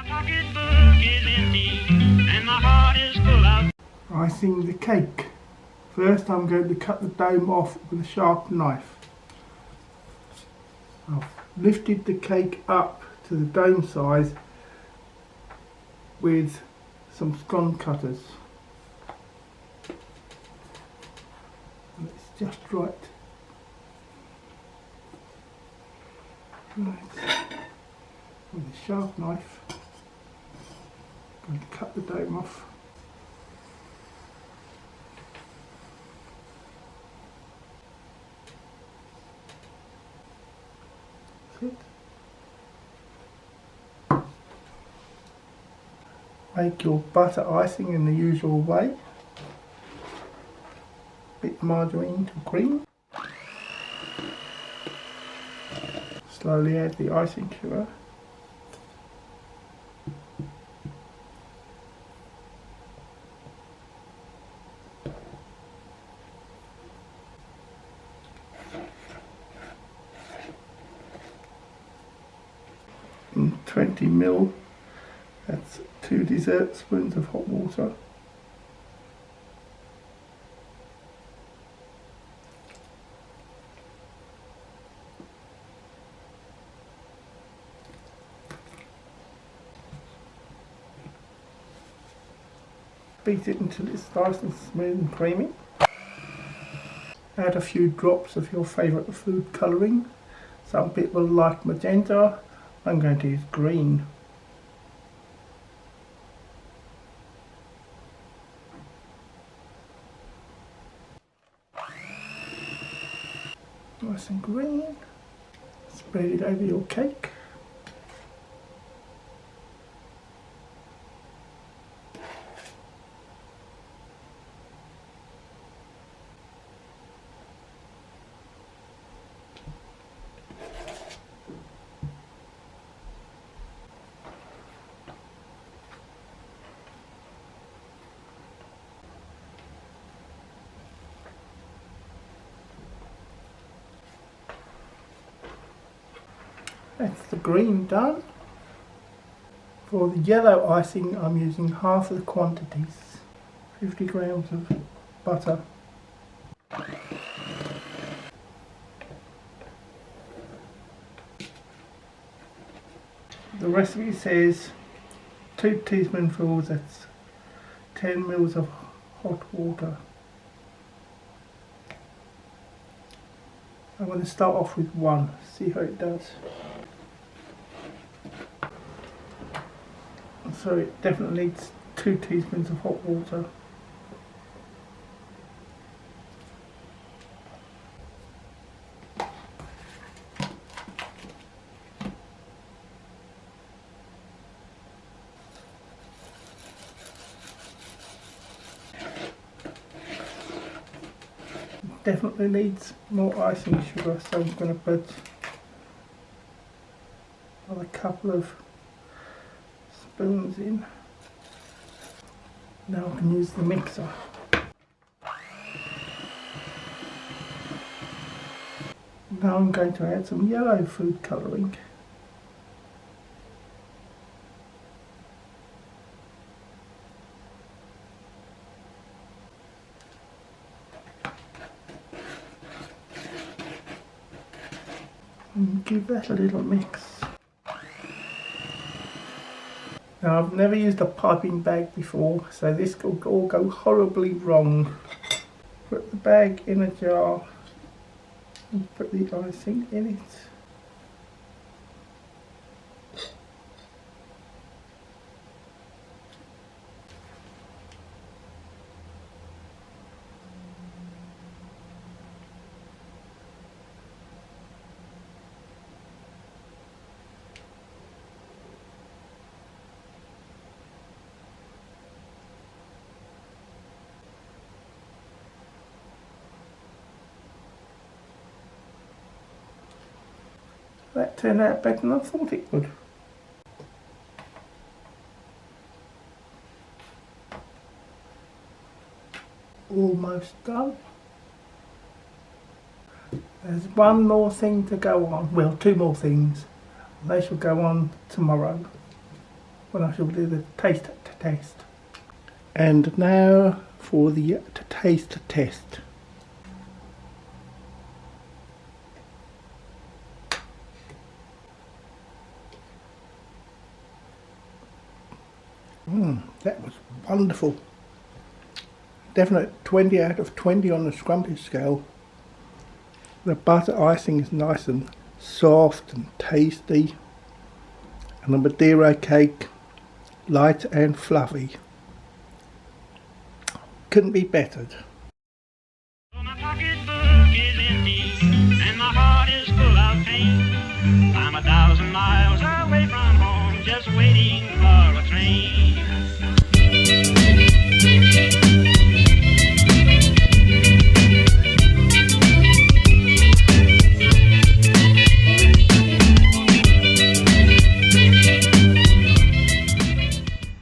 pocketbook is empty and my heart is full of. Icing the cake. First I'm going to cut the dome off with a sharp knife. I've lifted the cake up to the dome size with some scone cutters. And it's just right. With a sharp knife, I'm going to cut the dome off. That's it. Make your butter icing in the usual way. Bit margarine to cream. Slowly add the icing sugar. And 20 ml, that's 2 dessert spoons of hot water. Beat it until it's nice and smooth and creamy. Add a few drops of your favourite food colouring. Some people like magenta, I'm going to use green. Nice and green. Spread it over your cake. That's the green done. For the yellow icing I'm using half of the quantities. 50 grams of butter. The recipe says 2 teaspoonfuls, that's 10 ml of hot water. I'm going to start off with 1, see how it does. So it definitely needs 2 teaspoons of hot water. Definitely needs more icing sugar, so I'm going to put another couple of spoons in. Now I can use the mixer. Now I'm going to add some yellow food colouring. And give that a little mix. Now I've never used a piping bag before, so this could all go horribly wrong. Put the bag in a jar and put the icing in it. That turned out better than I thought it would. Almost done. There's one more thing to go on. Well, 2 more things. They shall go on tomorrow. when I shall do the taste test. And now for the taste test. That was wonderful. Definite 20 out of 20 on the scrumptious scale. The butter icing is nice and soft and tasty, and the Madeira cake light and fluffy. Couldn't be bettered. Well, my pocketbook is empty and my heart is full of pain. I'm 1,000 miles away from home, just waiting for a train.